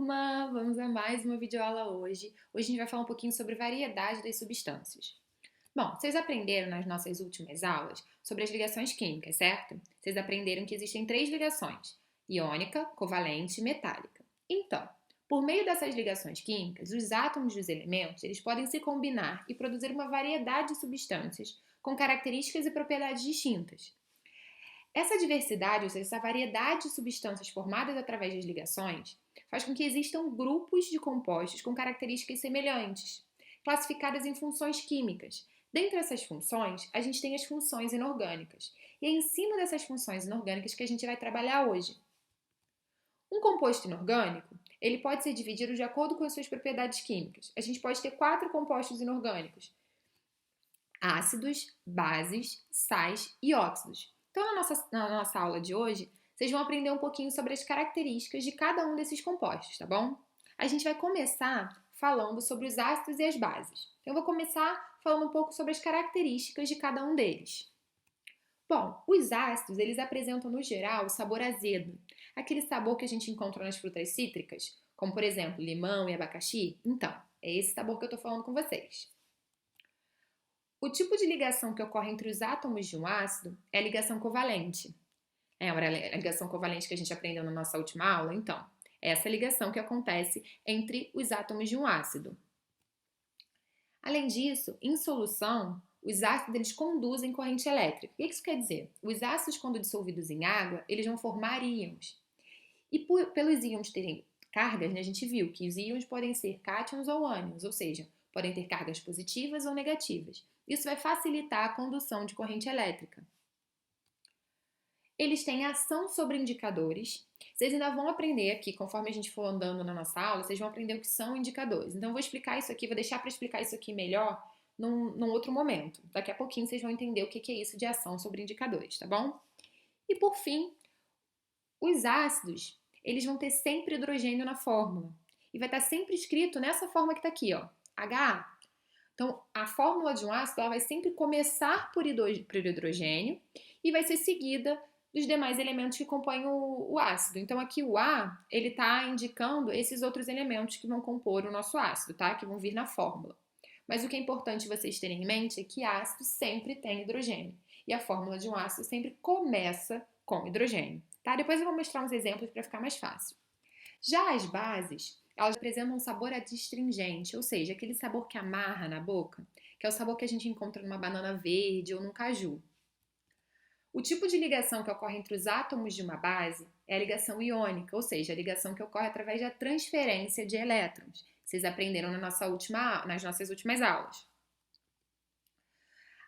turma! Vamos a mais uma videoaula hoje. Hoje a gente vai falar um pouquinho sobre variedade das substâncias. Bom, vocês aprenderam nas nossas últimas aulas sobre as ligações químicas, certo? Vocês aprenderam que existem três ligações: iônica, covalente e metálica. Então, por meio dessas ligações químicas, os átomos dos elementos eles podem se combinar e produzir uma variedade de substâncias com características e propriedades distintas. Essa diversidade, ou seja, essa variedade de substâncias formadas através das ligações, faz com que existam grupos de compostos com características semelhantes, classificadas em funções químicas. Dentre essas funções, a gente tem as funções inorgânicas. E é em cima dessas funções inorgânicas que a gente vai trabalhar hoje. Um composto inorgânico, ele pode ser dividido de acordo com as suas propriedades químicas. A gente pode ter 4 compostos inorgânicos: ácidos, bases, sais e óxidos. Então, na nossa aula de hoje, vocês vão aprender um pouquinho sobre as características de cada um desses compostos, tá bom? A gente vai começar falando sobre os ácidos e as bases. Eu vou começar falando um pouco sobre as características de cada um deles. Bom, os ácidos, eles apresentam, no geral, o sabor azedo. Aquele sabor que a gente encontra nas frutas cítricas, como, por exemplo, limão e abacaxi. Então, é esse sabor que eu estou falando com vocês. O tipo de ligação que ocorre entre os átomos de um ácido é a ligação covalente. Lembra a ligação covalente que a gente aprendeu na nossa última aula? Então, é essa ligação que acontece entre os átomos de um ácido. Além disso, em solução, os ácidos eles conduzem corrente elétrica. O que isso quer dizer? Os ácidos, quando dissolvidos em água, eles vão formar íons. E pelos íons terem cargas, né, a gente viu que os íons podem ser cátions ou ânions, ou seja, podem ter cargas positivas ou negativas. Isso vai facilitar a condução de corrente elétrica. Eles têm ação sobre indicadores. Vocês ainda vão aprender aqui, conforme a gente for andando na nossa aula, vocês vão aprender o que são indicadores. Então, eu vou explicar isso aqui, vou deixar para explicar isso aqui melhor num outro momento. Daqui a pouquinho vocês vão entender o que é isso de ação sobre indicadores, tá bom? E por fim, os ácidos, eles vão ter sempre hidrogênio na fórmula. E vai estar sempre escrito nessa forma que está aqui, ó, HA. Então, a fórmula de um ácido ela vai sempre começar por hidrogênio e vai ser seguida dos demais elementos que compõem o ácido. Então, aqui o A, ele está indicando esses outros elementos que vão compor o nosso ácido, tá? Que vão vir na fórmula. Mas o que é importante vocês terem em mente é que ácido sempre tem hidrogênio. E a fórmula de um ácido sempre começa com hidrogênio, tá? Depois eu vou mostrar uns exemplos para ficar mais fácil. Já as bases, elas apresentam um sabor adstringente, ou seja, aquele sabor que amarra na boca, que é o sabor que a gente encontra numa banana verde ou num caju. O tipo de ligação que ocorre entre os átomos de uma base é a ligação iônica, ou seja, a ligação que ocorre através da transferência de elétrons. Vocês aprenderam nas nossas últimas aulas.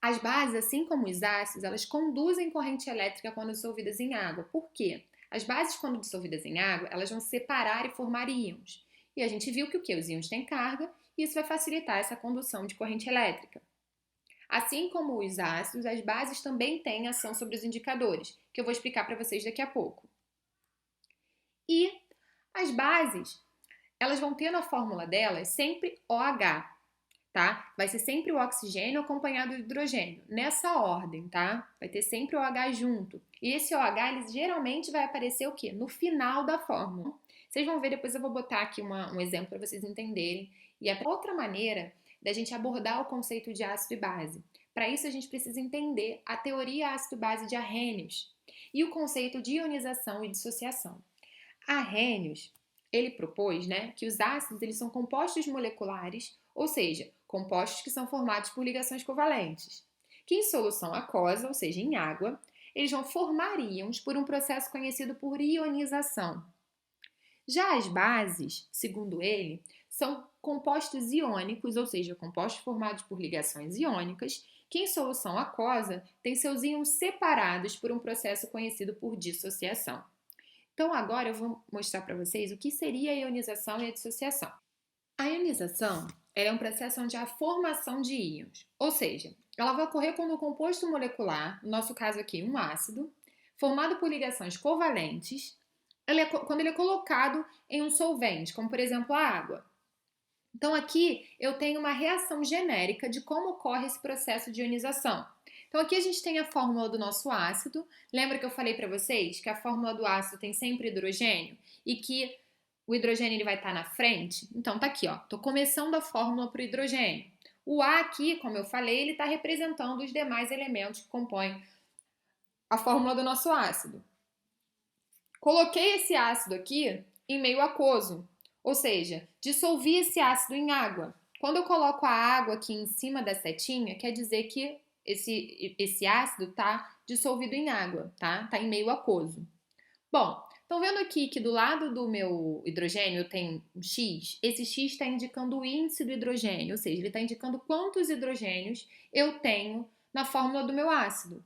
As bases, assim como os ácidos, elas conduzem corrente elétrica quando dissolvidas em água. Por quê? As bases, quando dissolvidas em água, elas vão separar e formar íons. E a gente viu que o quê? Os íons têm carga e isso vai facilitar essa condução de corrente elétrica. Assim como os ácidos, as bases também têm ação sobre os indicadores, que eu vou explicar para vocês daqui a pouco. E as bases, elas vão ter na fórmula delas sempre OH, tá? Vai ser sempre o oxigênio acompanhado de hidrogênio, nessa ordem, tá? Vai ter sempre o OH junto. E esse OH, ele geralmente vai aparecer o quê? No final da fórmula. Vocês vão ver, depois eu vou botar aqui um exemplo para vocês entenderem. E é outra maneira da gente abordar o conceito de ácido e base. Para isso, a gente precisa entender a teoria ácido-base de Arrhenius e o conceito de ionização e dissociação. Arrhenius, ele propôs, né, que os ácidos eles são compostos moleculares, ou seja, compostos que são formados por ligações covalentes, que em solução aquosa, ou seja, em água, eles vão formar íons por um processo conhecido por ionização. Já as bases, segundo ele, são compostos iônicos, ou seja, compostos formados por ligações iônicas, que em solução aquosa têm seus íons separados por um processo conhecido por dissociação. Então agora eu vou mostrar para vocês o que seria a ionização e a dissociação. A ionização é um processo onde há formação de íons, ou seja, ela vai ocorrer quando o composto molecular, no nosso caso aqui um ácido, formado por ligações covalentes, quando ele é colocado em um solvente, como por exemplo a água. Então aqui eu tenho uma reação genérica de como ocorre esse processo de ionização. Então aqui a gente tem a fórmula do nosso ácido. Lembra que eu falei para vocês que a fórmula do ácido tem sempre hidrogênio? E que O hidrogênio ele vai estar na frente? Então tá aqui, ó. Tô começando a fórmula para o hidrogênio. O A aqui, como eu falei, ele está representando os demais elementos que compõem a fórmula do nosso ácido. Coloquei esse ácido aqui em meio aquoso, ou seja, dissolvi esse ácido em água. Quando eu coloco a água aqui em cima da setinha, quer dizer que esse ácido está dissolvido em água, tá? Tá em meio aquoso. Bom, estão vendo aqui que do lado do meu hidrogênio eu tenho um X? Esse X está indicando o índice do hidrogênio, ou seja, ele está indicando quantos hidrogênios eu tenho na fórmula do meu ácido.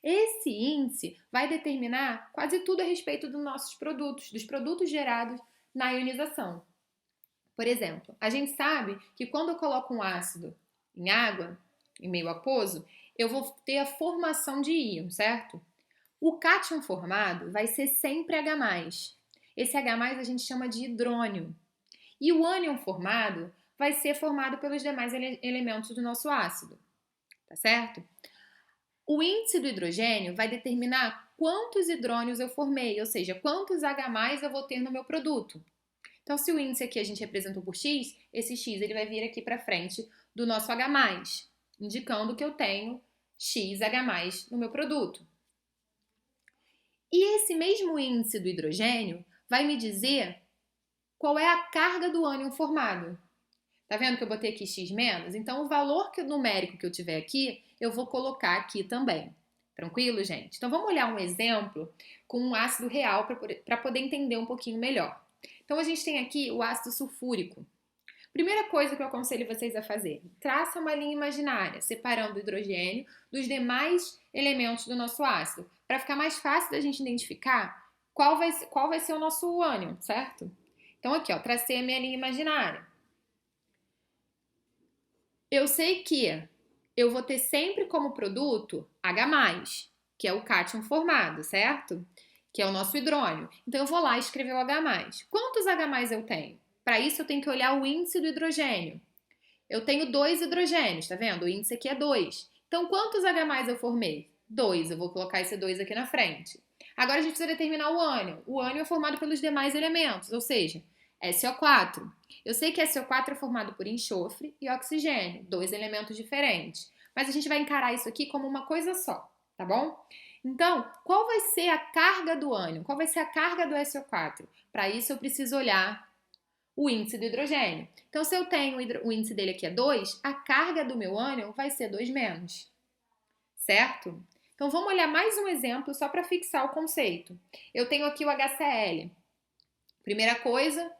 Esse índice vai determinar quase tudo a respeito dos nossos produtos, dos produtos gerados na ionização. Por exemplo, a gente sabe que quando eu coloco um ácido em água, em meio aquoso, eu vou ter a formação de íon, certo? O cátion formado vai ser sempre H+. Esse H+, a gente chama de hidrônio. E o ânion formado vai ser formado pelos demais elementos do nosso ácido, tá certo? O índice do hidrogênio vai determinar quantos hidrônios eu formei, ou seja, quantos H+ eu vou ter no meu produto. Então, se o índice aqui a gente representou por X, esse X ele vai vir aqui para frente do nosso H+, indicando que eu tenho XH+ no meu produto. E esse mesmo índice do hidrogênio vai me dizer qual é a carga do ânion formado. Tá vendo que eu botei aqui X menos? Então, o valor numérico que eu tiver aqui, eu vou colocar aqui também. Tranquilo, gente? Então, vamos olhar um exemplo com um ácido real para poder entender um pouquinho melhor. Então, a gente tem aqui o ácido sulfúrico. Primeira coisa que eu aconselho vocês a fazer, traça uma linha imaginária, separando o hidrogênio dos demais elementos do nosso ácido, para ficar mais fácil da gente identificar qual vai ser o nosso ânion, certo? Então, aqui, ó, tracei a minha linha imaginária. Eu sei que eu vou ter sempre como produto H+, que é o cátion formado, certo? Que é o nosso hidrônio. Então, eu vou lá escrever o H+. Quantos H+ eu tenho? Para isso, eu tenho que olhar o índice do hidrogênio. Eu tenho 2 hidrogênios, tá vendo? O índice aqui é 2. Então, quantos H+ eu formei? 2. Eu vou colocar esse 2 aqui na frente. Agora, a gente precisa determinar o ânion. O ânion é formado pelos demais elementos, ou seja, SO4. Eu sei que SO4 é formado por enxofre e oxigênio, 2 elementos diferentes. Mas a gente vai encarar isso aqui como uma coisa só, tá bom? Então, qual vai ser a carga do ânion? Qual vai ser a carga do SO4? Para isso, eu preciso olhar o índice do hidrogênio. Então, se eu tenho o índice dele aqui é 2, a carga do meu ânion vai ser 2-, certo? Então, vamos olhar mais um exemplo só para fixar o conceito. Eu tenho aqui o HCl. Primeira coisa,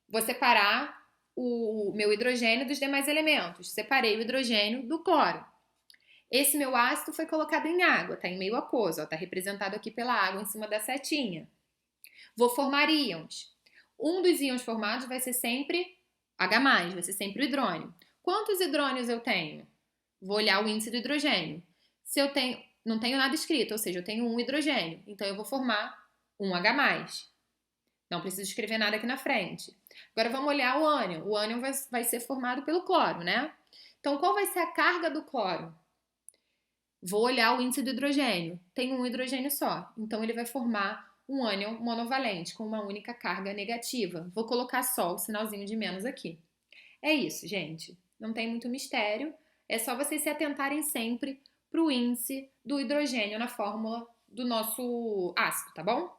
vou separar o meu hidrogênio dos demais elementos. Separei o hidrogênio do cloro. Esse meu ácido foi colocado em água, está em meio aquoso, está representado aqui pela água em cima da setinha. Vou formar íons. Um dos íons formados vai ser sempre H+, vai ser sempre o hidrônio. Quantos hidrônios eu tenho? Vou olhar o índice do hidrogênio. Se eu tenho, não tenho nada escrito, ou seja, eu tenho um hidrogênio, então eu vou formar um H+. Não preciso escrever nada aqui na frente. Agora vamos olhar o ânion. O ânion vai ser formado pelo cloro, né? Então, qual vai ser a carga do cloro? Vou olhar o índice do hidrogênio. Tem um hidrogênio só, então ele vai formar um ânion monovalente com uma única carga negativa. Vou colocar só o sinalzinho de menos aqui. É isso, gente. Não tem muito mistério. É só vocês se atentarem sempre para o índice do hidrogênio na fórmula do nosso ácido, tá bom?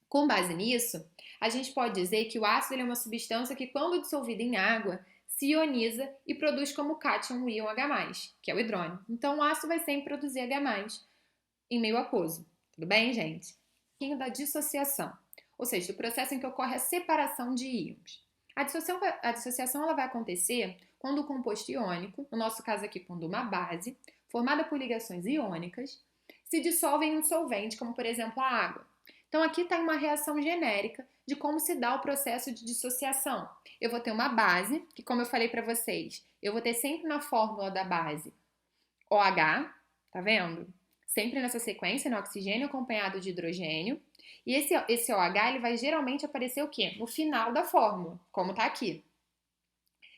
Com base nisso, a gente pode dizer que o ácido é uma substância que, quando dissolvida em água, se ioniza e produz como cátion um íon H+, que é o hidrônio. Então, o ácido vai sempre produzir H+ em meio aquoso. Tudo bem, gente? Um pouquinho da dissociação, ou seja, do processo em que ocorre a separação de íons. A dissociação ela vai acontecer quando o composto iônico, no nosso caso aqui, quando uma base, formada por ligações iônicas, se dissolve em um solvente, como por exemplo a água. Então, aqui está uma reação genérica de como se dá o processo de dissociação. Eu vou ter uma base, que como eu falei para vocês, eu vou ter sempre na fórmula da base OH, tá vendo? Sempre nessa sequência, no oxigênio acompanhado de hidrogênio. E esse OH, ele vai geralmente aparecer o quê? No final da fórmula, como tá aqui.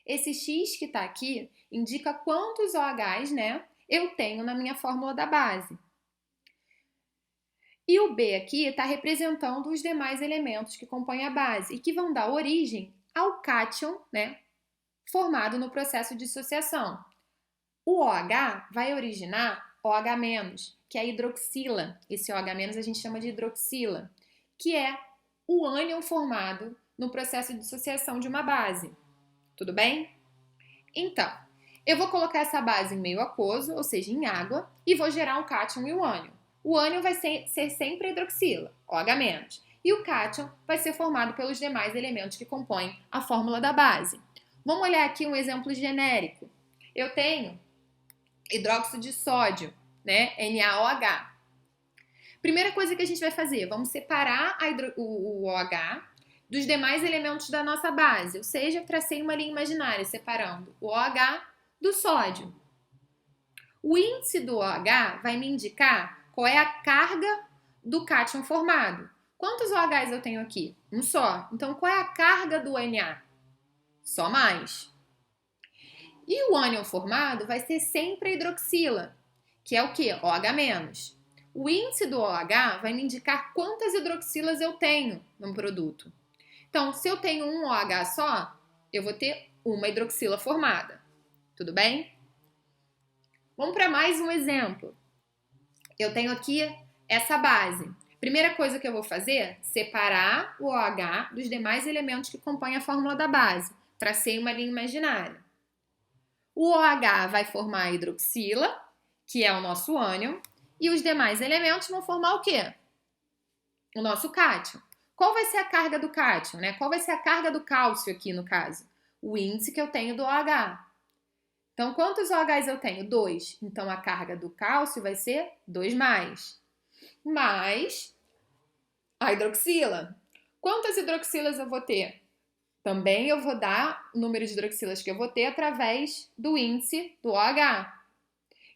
Esse X que tá aqui indica quantos OHs, né, eu tenho na minha fórmula da base. E o B aqui está representando os demais elementos que compõem a base e que vão dar origem ao cátion, né, formado no processo de dissociação. O OH vai originar OH-, que é a hidroxila. Esse OH- a gente chama de hidroxila, que é o ânion formado no processo de dissociação de uma base. Tudo bem? Então, eu vou colocar essa base em meio aquoso, ou seja, em água, e vou gerar um cátion e um ânion. O ânion vai ser sempre a hidroxila, OH-, e o cátion vai ser formado pelos demais elementos que compõem a fórmula da base. Vamos olhar aqui um exemplo genérico. Eu tenho hidróxido de sódio, né, NaOH. Primeira coisa que a gente vai fazer, vamos separar o OH dos demais elementos da nossa base, ou seja, tracei uma linha imaginária separando o OH do sódio. O índice do OH vai me indicar qual é a carga do cátion formado. Quantos OHs eu tenho aqui? Um só. Então, qual é a carga do Na? Só mais. E o ânion formado vai ser sempre a hidroxila, que é o quê? OH-. O índice do OH vai me indicar quantas hidroxilas eu tenho no produto. Então, se eu tenho um OH só, eu vou ter uma hidroxila formada. Tudo bem? Vamos para mais um exemplo. Eu tenho aqui essa base. Primeira coisa que eu vou fazer, separar o OH dos demais elementos que compõem a fórmula da base. Tracei uma linha imaginária. O OH vai formar a hidroxila, que é o nosso ânion, e os demais elementos vão formar o quê? O nosso cátion. Qual vai ser a carga do cátion, né? Qual vai ser a carga do cálcio aqui no caso? O índice que eu tenho do OH. Então, quantos OHs eu tenho? 2. Então, a carga do cálcio vai ser 2+. Mais a hidroxila. Quantas hidroxilas eu vou ter? Também eu vou dar o número de hidroxilas que eu vou ter através do índice do OH.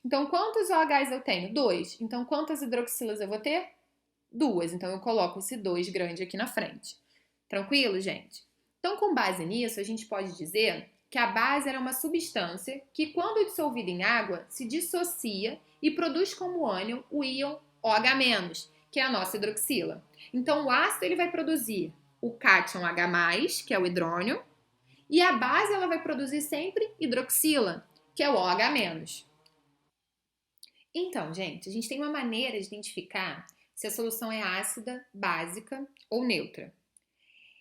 Então, quantos OHs eu tenho? 2. Então, quantas hidroxilas eu vou ter? 2. Então, eu coloco esse 2 grande aqui na frente. Tranquilo, gente? Então, com base nisso, a gente pode dizer que a base era uma substância que, quando dissolvida em água, se dissocia e produz como ânion o íon OH-, que é a nossa hidroxila. Então, o ácido ele vai produzir o cátion H+, que é o hidrônio, e a base ela vai produzir sempre hidroxila, que é o OH-. Então, gente, a gente tem uma maneira de identificar se a solução é ácida, básica ou neutra.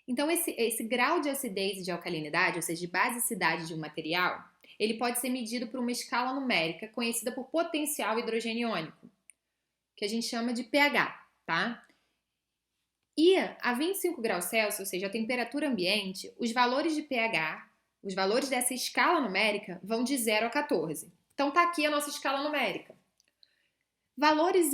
Então, esse grau de acidez e de alcalinidade, ou seja, de basicidade de um material, ele pode ser medido por uma escala numérica conhecida por potencial hidrogênio iônico, que a gente chama de pH, tá? E a 25 graus Celsius, ou seja, a temperatura ambiente, os valores de pH, os valores dessa escala numérica, vão de 0 a 14. Então, tá aqui a nossa escala numérica. Valores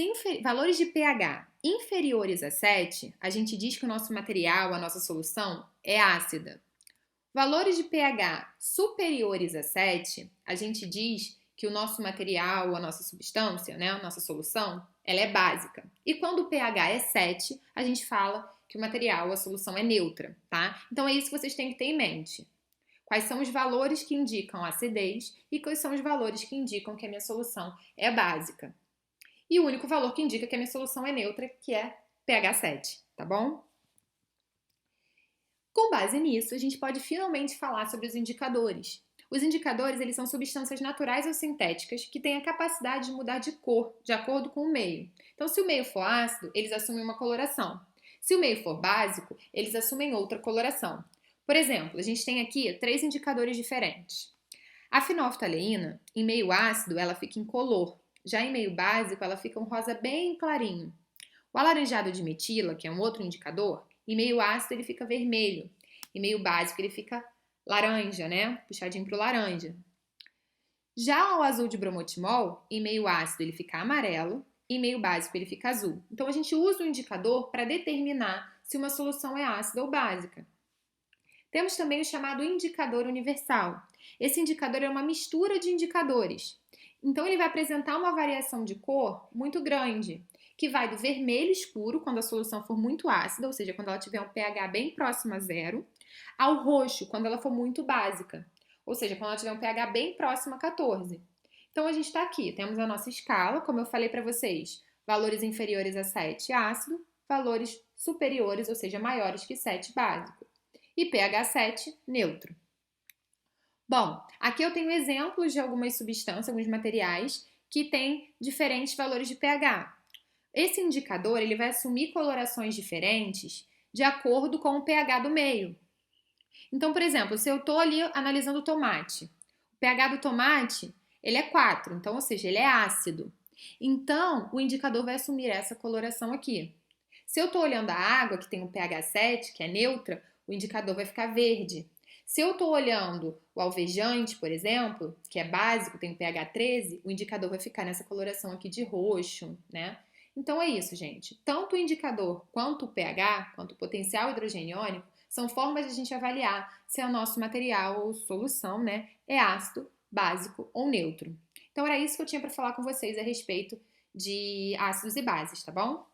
de pH inferiores a 7, a gente diz que o nosso material, a nossa solução, é ácida. Valores de pH superiores a 7, a gente diz que o nosso material, a nossa substância, né, a nossa solução, ela é básica. E quando o pH é 7, a gente fala que o material, a solução é neutra, tá? Então é isso que vocês têm que ter em mente. Quais são os valores que indicam acidez e quais são os valores que indicam que a minha solução é básica. E o único valor que indica que a minha solução é neutra, que é pH 7, tá bom? Com base nisso, a gente pode finalmente falar sobre os indicadores. Os indicadores, eles são substâncias naturais ou sintéticas que têm a capacidade de mudar de cor de acordo com o meio. Então, se o meio for ácido, eles assumem uma coloração. Se o meio for básico, eles assumem outra coloração. Por exemplo, a gente tem aqui 3 indicadores diferentes. A fenolftaleína, em meio ácido, ela fica incolor. Já em meio básico, ela fica um rosa bem clarinho. O alaranjado de metila, que é um outro indicador, em meio ácido ele fica vermelho. Em meio básico ele fica laranja, né? Puxadinho para o laranja. Já o azul de bromotimol, em meio ácido ele fica amarelo, em meio básico ele fica azul. Então a gente usa o indicador para determinar se uma solução é ácida ou básica. Temos também o chamado indicador universal. Esse indicador é uma mistura de indicadores. Então, ele vai apresentar uma variação de cor muito grande, que vai do vermelho escuro, quando a solução for muito ácida, ou seja, quando ela tiver um pH bem próximo a 0, ao roxo, quando ela for muito básica, ou seja, quando ela tiver um pH bem próximo a 14. Então, a gente está aqui, temos a nossa escala, como eu falei para vocês, valores inferiores a 7, ácido, valores superiores, ou seja, maiores que 7, básico. E pH 7, neutro. Bom, aqui eu tenho exemplos de algumas substâncias, alguns materiais que têm diferentes valores de pH. Esse indicador ele vai assumir colorações diferentes de acordo com o pH do meio. Então, por exemplo, se eu estou ali analisando o tomate, o pH do tomate ele é 4, então, ou seja, ele é ácido. Então, o indicador vai assumir essa coloração aqui. Se eu estou olhando a água, que tem um pH 7, que é neutra, o indicador vai ficar verde. Se eu estou olhando o alvejante, por exemplo, que é básico, tem um pH 13, o indicador vai ficar nessa coloração aqui de roxo, né? Então é isso, gente. Tanto o indicador quanto o pH, quanto o potencial hidrogeniônico, são formas de a gente avaliar se o nosso material ou solução, né, é ácido, básico ou neutro. Então era isso que eu tinha para falar com vocês a respeito de ácidos e bases, tá bom?